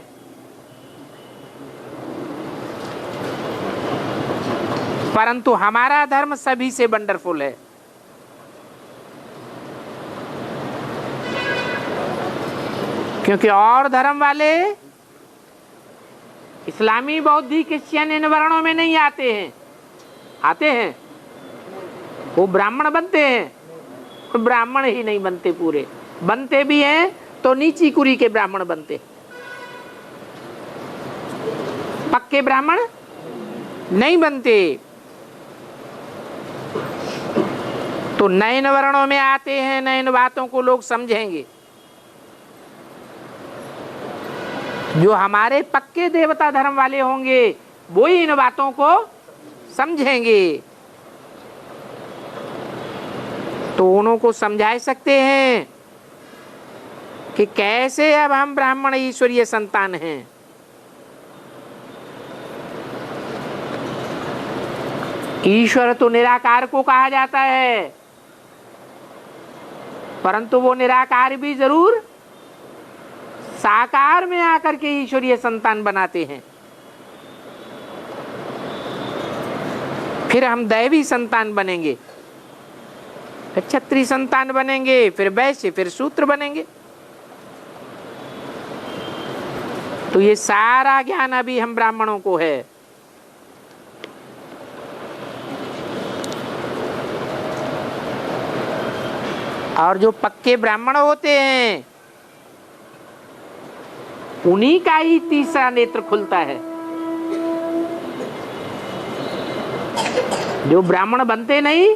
परंतु हमारा धर्म सभी से वंडरफुल है। क्योंकि और धर्म वाले इस्लामी, बौद्धी, क्रिश्चियन इन वर्णों में नहीं आते हैं। आते हैं वो ब्राह्मण बनते हैं, ब्राह्मण ही नहीं बनते पूरे। बनते भी हैं तो नीची कुरी के ब्राह्मण बनते, पक्के ब्राह्मण नहीं बनते। तो नए वर्णों में आते हैं, नए बातों को लोग समझेंगे। जो हमारे पक्के देवता धर्म वाले होंगे वो ही इन बातों को समझेंगे। तो उन्हों को समझा सकते हैं कि कैसे अब हम ब्राह्मण ईश्वरीय संतान हैं। ईश्वर तो निराकार को कहा जाता है, परंतु वो निराकार भी जरूर साकार में आकर के ईश्वरीय संतान बनाते हैं। फिर हम दैवी संतान बनेंगे, फिर क्षत्रिय संतान बनेंगे, फिर वैश्य, फिर शूद्र बनेंगे। तो ये सारा ज्ञान अभी हम ब्राह्मणों को है। और जो पक्के ब्राह्मण होते हैं उन्हीं का ही तीसरा नेत्र खुलता है। जो ब्राह्मण बनते नहीं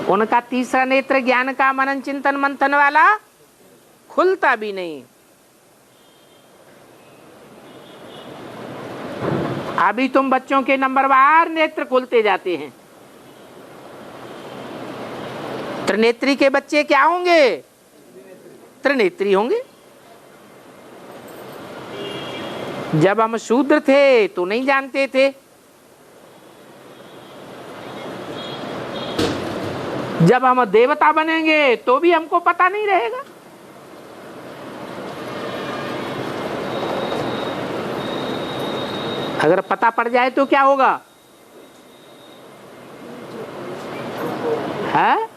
उनका तीसरा नेत्र ज्ञान का मनन चिंतन मंथन वाला खुलता भी नहीं। अभी तुम बच्चों के नंबरवार नेत्र खुलते जाते हैं। त्रिनेत्री के बच्चे क्या होंगे? त्रिनेत्री होंगे। जब हम शूद्र थे तो नहीं जानते थे, जब हम देवता बनेंगे तो भी हमको पता नहीं रहेगा। अगर पता पड़ जाए तो क्या होगा? है?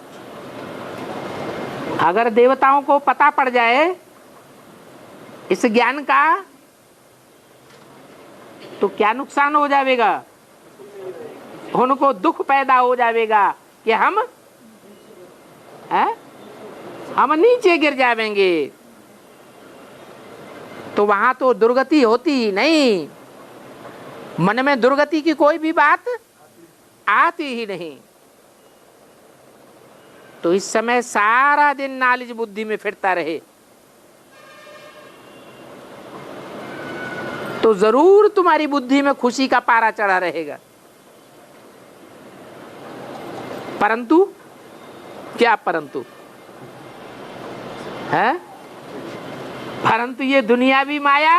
अगर देवताओं को पता पड़ जाए इस ज्ञान का तो क्या नुकसान हो जाएगा? उनको दुख पैदा हो जाएगा कि हम नीचे गिर जाएंगे। तो वहां तो दुर्गति होती ही नहीं, मन में दुर्गति की कोई भी बात आती ही नहीं। तो इस समय सारा दिन नॉलेज बुद्धि में फिरता रहे तो जरूर तुम्हारी बुद्धि में खुशी का पारा चढ़ा रहेगा। परंतु क्या परंतु है? परंतु ये दुनियावी माया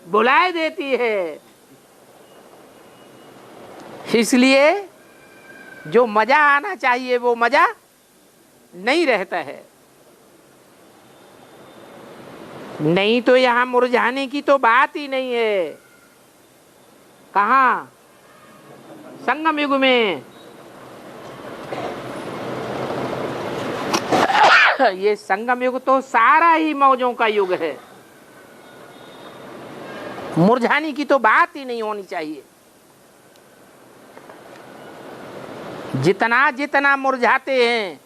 बुलाए देती है। इसलिए जो मजा आना चाहिए वो मजा नहीं रहता है। नहीं तो यहां मुरझाने की तो बात ही नहीं है। कहां? संगम युग में। ये संगम युग तो सारा ही मौजों का युग है। मुरझाने की तो बात ही नहीं होनी चाहिए। जितना जितना मुरझाते हैं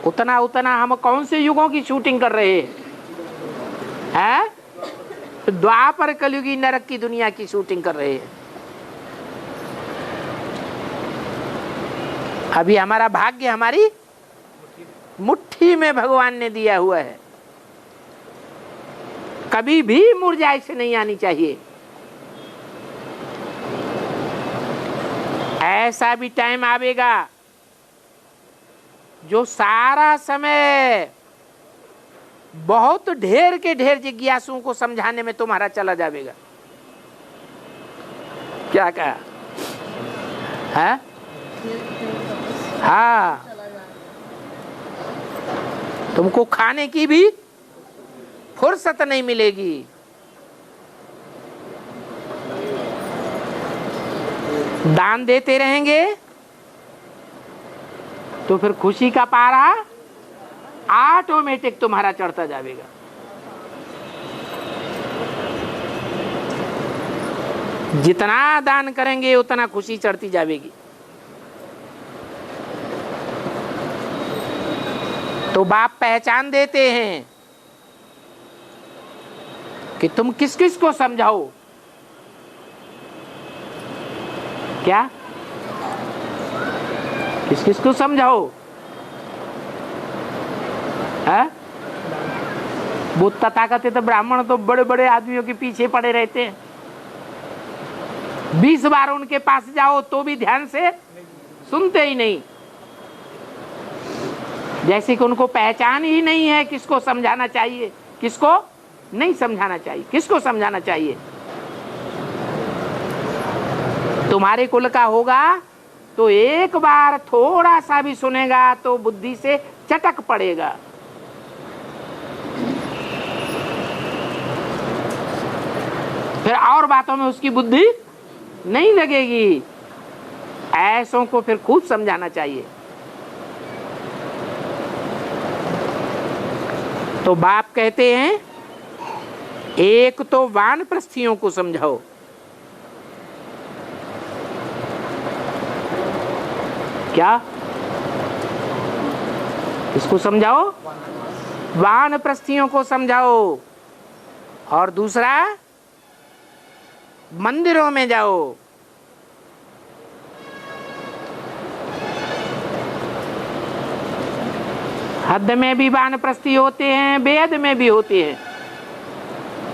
उतना उतना हम कौन से युगों की शूटिंग कर रहे हैं? द्वापर कलयुगी नरक की दुनिया की शूटिंग कर रहे हैं। अभी हमारा भाग्य हमारी मुट्ठी में भगवान ने दिया हुआ है। कभी भी मुरझाइश नहीं आनी चाहिए। ऐसा भी टाइम आवेगा जो सारा समय बहुत ढेर के ढेर जिज्ञासुओं को समझाने में तुम्हारा चला जाएगा। क्या कहा? है? हाँ, तुमको खाने की भी फुर्सत नहीं मिलेगी। दान देते रहेंगे तो फिर खुशी का पारा ऑटोमेटिक तुम्हारा चढ़ता जाएगा। जितना दान करेंगे उतना खुशी चढ़ती जाएगी। तो बाप पहचान देते हैं कि तुम किस किस को समझाओ। क्या? किस किस को समझाओ? है? वो तथाकथित ब्राह्मण तो बड़े बड़े आदमियों के पीछे पड़े रहते हैं। 20 बार उनके पास जाओ तो भी ध्यान से सुनते ही नहीं। जैसे कि उनको पहचान ही नहीं है किसको समझाना चाहिए, किसको नहीं समझाना चाहिए, किसको समझाना चाहिए। तुम्हारे कुल का होगा तो एक बार थोड़ा सा भी सुनेगा तो बुद्धि से चटक पड़ेगा। फिर और बातों में उसकी बुद्धि नहीं लगेगी। ऐसों को फिर खूब समझाना चाहिए। तो बाप कहते हैं एक तो वानप्रस्थियों को समझाओ। क्या? इसको समझाओ, वानप्रस्थियों को समझाओ। और दूसरा, मंदिरों में जाओ, हद में भी वानप्रस्थी होते हैं, बेहद में भी होते हैं।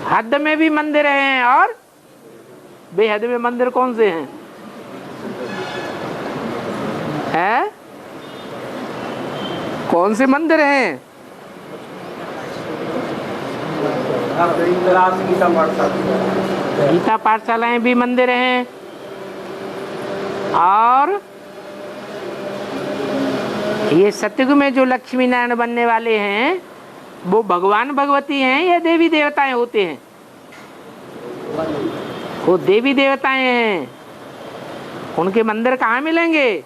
हद में भी मंदिर हैं और बेहद में मंदिर कौन से हैं? है? कौन से मंदिर हैं? गीता पाठशालाएं भी मंदिर हैं और ये सतयुग में जो लक्ष्मी नारायण बनने वाले हैं वो भगवान भगवती हैं या देवी देवताएं होते हैं? वो देवी देवताएं हैं। उनके मंदिर कहाँ मिलेंगे?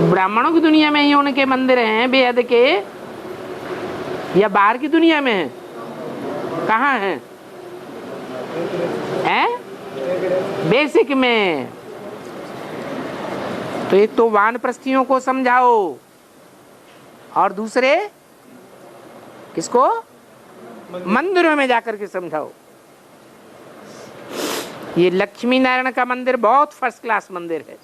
ब्राह्मणों की दुनिया में ही उनके मंदिर हैं बेहद के, या बाहर की दुनिया में है? कहाँ है? बेसिक में। तो एक तो वानप्रस्थियों को समझाओ और दूसरे किसको? मंदिरों में जाकर के समझाओ। ये लक्ष्मी नारायण का मंदिर बहुत फर्स्ट क्लास मंदिर है।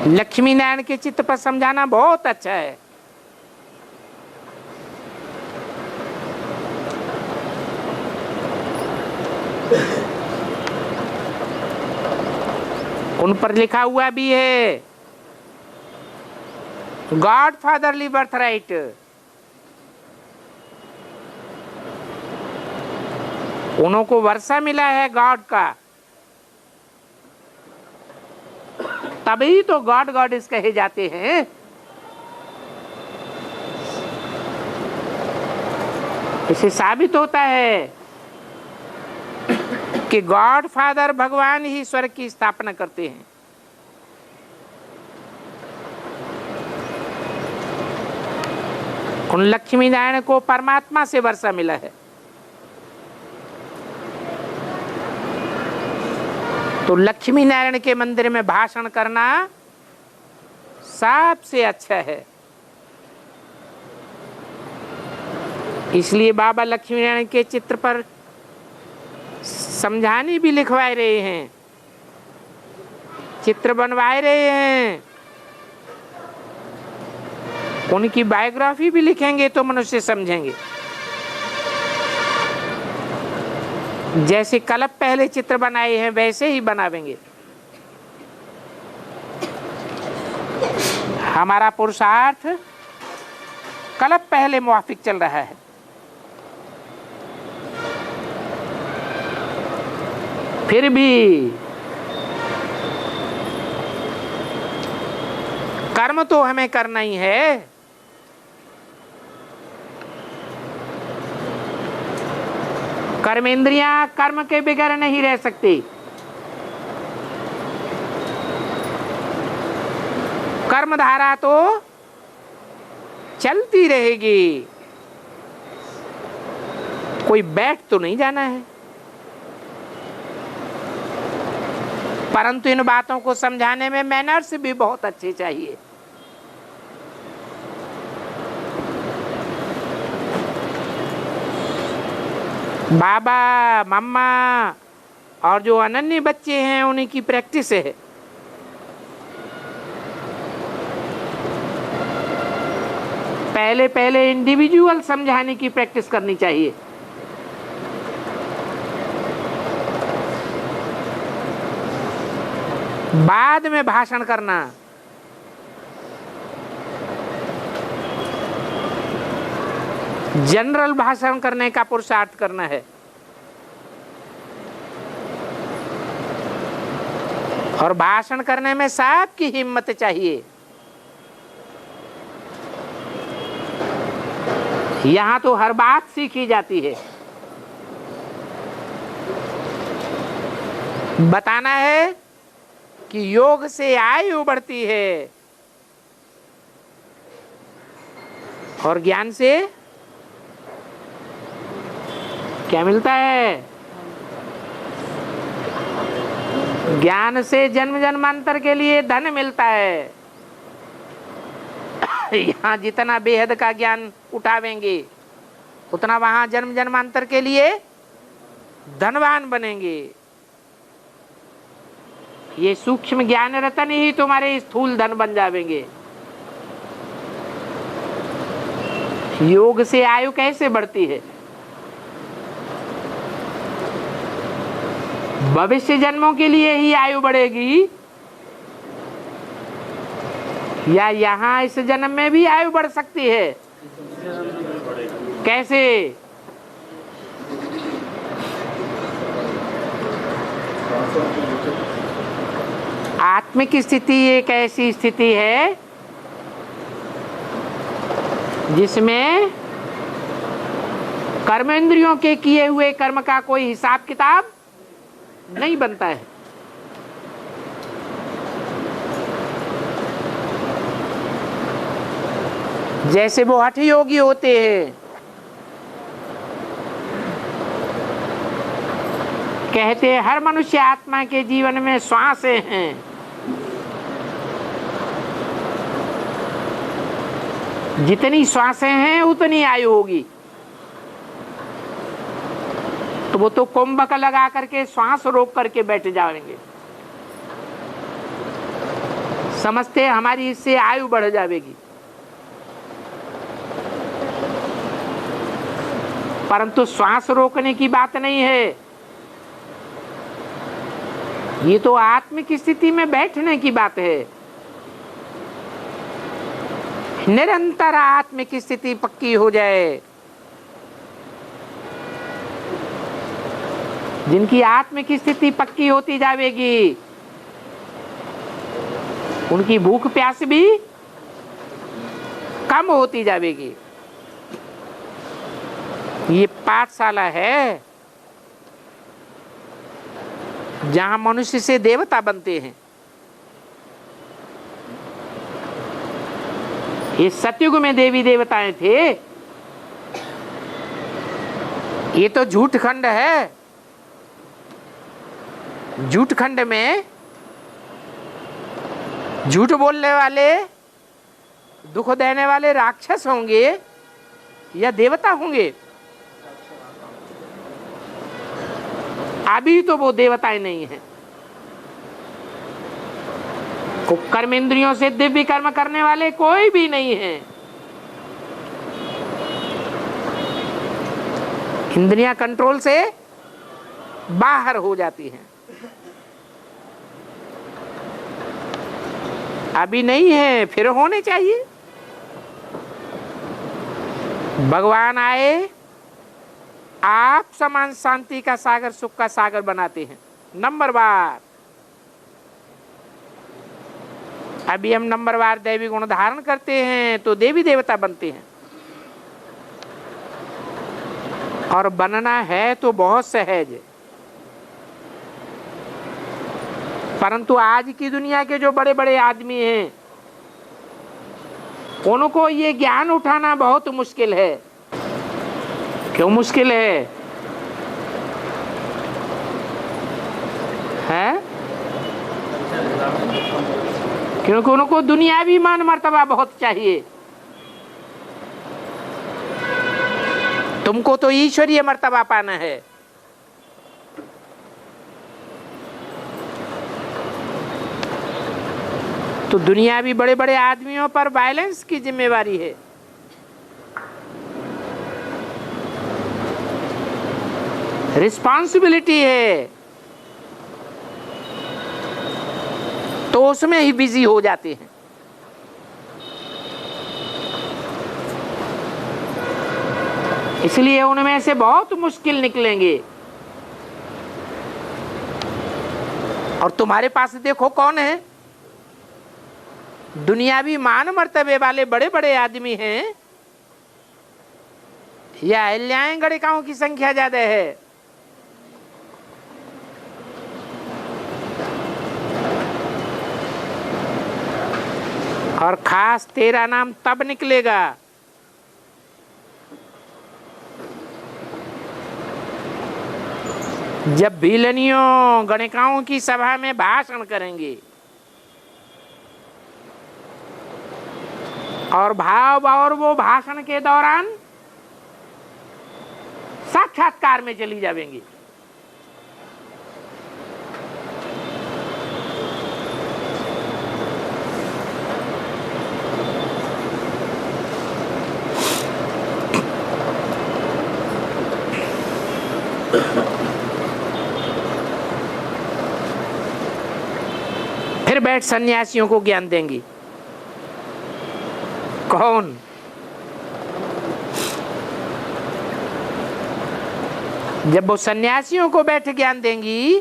लक्ष्मी नारायण के चित्त पर समझाना बहुत अच्छा है। उन पर लिखा हुआ भी है गॉड फादरली बर्थ राइट। उन्हों को वर्षा मिला है गॉड का, तभी तो गॉड गॉडेस कहे जाते हैं। इसे साबित होता है कि गॉड फादर भगवान ही स्वर्ग की स्थापना करते हैं। उन लक्ष्मी नारायण को परमात्मा से वर्षा मिला है। तो लक्ष्मी नारायण के मंदिर में भाषण करना सबसे अच्छा है। इसलिए बाबा लक्ष्मी नारायण के चित्र पर समझाने भी लिखवा रहे हैं, चित्र बनवा रहे हैं। उनकी बायोग्राफी भी लिखेंगे तो मनुष्य समझेंगे। जैसे कल्प पहले चित्र बनाए हैं वैसे ही बनावेंगे। हमारा पुरुषार्थ कल्प पहले मुवाफिक चल रहा है। फिर भी कर्म तो हमें करना ही है। कर्मेंद्रियां कर्म के बगैर नहीं रह सकती। कर्मधारा तो चलती रहेगी, कोई बैठ तो नहीं जाना है। परंतु इन बातों को समझाने में मैनर्स भी बहुत अच्छे चाहिए। बाबा मम्मा और जो अनन्य बच्चे हैं उन्हीं की प्रैक्टिस है। पहले पहले इंडिविजुअल समझाने की प्रैक्टिस करनी चाहिए। बाद में भाषण करना। जनरल भाषण करने का पुरुषार्थ करना है। और भाषण करने में सबकी हिम्मत चाहिए। यहां तो हर बात सीखी जाती है। बताना है कि योग से आयु बढ़ती है और ज्ञान से क्या मिलता है? ज्ञान से जन्म जन्मांतर के लिए धन मिलता है। यहाँ जितना बेहद का ज्ञान उठावेंगे उतना वहां जन्म जन्मांतर के लिए धनवान बनेंगे। ये सूक्ष्म ज्ञान रतन ही तुम्हारे स्थूल धन बन जाएंगे। योग से आयु कैसे बढ़ती है? भविष्य जन्मों के लिए ही आयु बढ़ेगी या यहाँ इस जन्म में भी आयु बढ़ सकती है? कैसे? आत्मिक स्थिति एक ऐसी स्थिति है जिसमें कर्मेंद्रियों के किए हुए कर्म का कोई हिसाब किताब नहीं बनता है। जैसे वो हठ योगी होते हैं, कहते हैं हर मनुष्य आत्मा के जीवन में श्वासें हैं। जितनी श्वासें हैं उतनी आयु होगी। तो वो तो कुंभक लगा करके श्वास रोक करके बैठ जाएंगे, समझते हमारी इससे आयु बढ़ जाएगी। परंतु श्वास रोकने की बात नहीं है, ये तो आत्मिक स्थिति में बैठने की बात है। निरंतर आत्मिक स्थिति पक्की हो जाए, जिनकी आत्मिक स्थिति पक्की होती जाएगी उनकी भूख प्यास भी कम होती जाएगी। ये पाठशाला है जहां मनुष्य से देवता बनते हैं। ये सतयुग में देवी देवताएं थे, ये तो झूठ खंड है। झूठ खंड में झूठ बोलने वाले, दुख देने वाले राक्षस होंगे या देवता होंगे? अभी तो वो देवताएं नहीं है। कर्म इंद्रियों से दिव्य कर्म करने वाले कोई भी नहीं है। इंद्रियां कंट्रोल से बाहर हो जाती हैं। अभी नहीं है, फिर होने चाहिए। भगवान आए, आप समान शांति का सागर, सुख का सागर बनाते हैं। नंबरवार अभी हम नंबरवार दैवी गुण धारण करते हैं तो देवी देवता बनते हैं। और बनना है तो बहुत सहज है। परंतु आज की दुनिया के जो बड़े बड़े आदमी हैं उनको ये ज्ञान उठाना बहुत मुश्किल है। क्यों मुश्किल है? क्योंकि उनको दुनियावी मान मर्तबा बहुत चाहिए। तुमको तो ईश्वरीय मर्तबा पाना है। तो दुनियावी बड़े बड़े आदमियों पर वायलेंस की जिम्मेवारी है। रिस्पॉन्सिबिलिटी है, तो उसमें ही बिजी हो जाते हैं। इसलिए उनमें से बहुत मुश्किल निकलेंगे। और तुम्हारे पास देखो कौन है? दुनियावी मान मर्तबे वाले बड़े बड़े आदमी हैं या अहिल्याएं गणिकाओं की संख्या ज्यादा है? और खास तेरा नाम तब निकलेगा जब भीलनियों गणिकाओं की सभा में भाषण करेंगे और वो भाषण के दौरान साक्षात्कार में चली जाएंगी। फिर बैठ सन्यासियों को ज्ञान देंगी। कौन? जब वो सन्यासियों को बैठ ज्ञान देंगी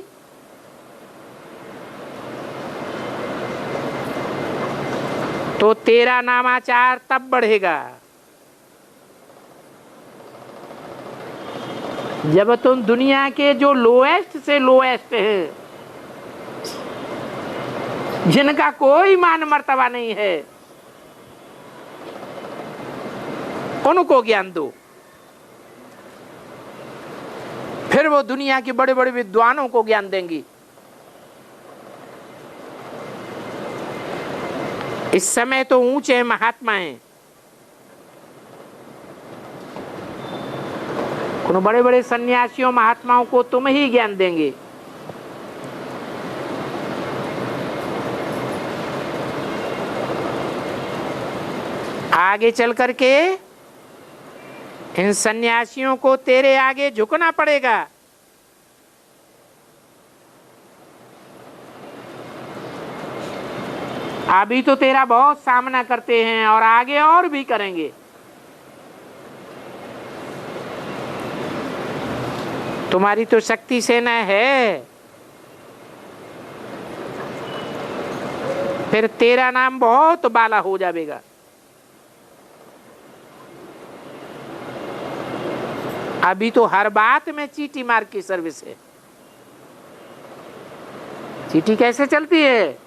तो तेरा नामाचार तब बढ़ेगा जब तुम दुनिया के जो लोएस्ट से लोएस्ट है, जिनका कोई मान मर्तबा नहीं है, उनको ज्ञान दो। फिर वो दुनिया के बड़े बड़े विद्वानों को ज्ञान देंगी। इस समय तो ऊंचे महात्मा हैं, उन बड़े बड़े सन्यासियों महात्माओं को तुम ही ज्ञान देंगे। आगे चल करके इन सन्यासियों को तेरे आगे झुकना पड़ेगा। अभी तो तेरा बहुत सामना करते हैं और आगे और भी करेंगे। तुम्हारी तो शक्ति सेना है, फिर तेरा नाम बहुत बाला हो जाएगा। अभी तो हर बात में चीटी मार की सर्विस है। चीटी कैसे चलती है?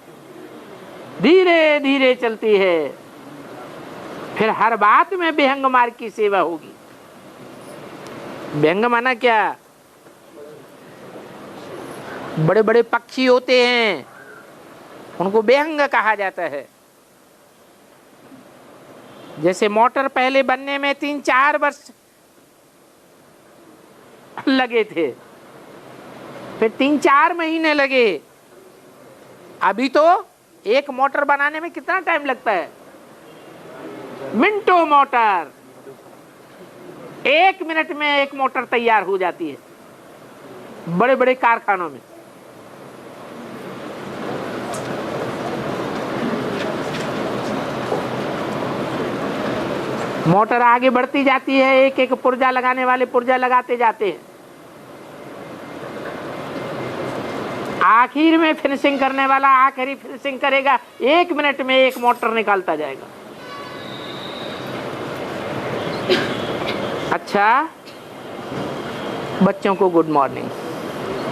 धीरे धीरे चलती है। फिर हर बात में बेहंग मार की सेवा होगी। बेहंग माना क्या? बड़े बड़े पक्षी होते हैं, उनको बेहंग कहा जाता है। जैसे मोटर पहले बनने में 3-4 वर्ष लगे थे, फिर 3-4 महीने लगे। अभी तो एक मोटर बनाने में कितना टाइम लगता है? मिनटों मोटर, 1 मिनट में एक मोटर तैयार हो जाती है बड़े बड़े कारखानों में। मोटर आगे बढ़ती जाती है, एक एक पुर्जा लगाने वाले पुर्जा लगाते जाते हैं। आखिर में फिनिशिंग करने वाला आखिरी फिनिशिंग करेगा, 1 मिनट में एक मोटर निकालता जाएगा। अच्छा, बच्चों को गुड मॉर्निंग।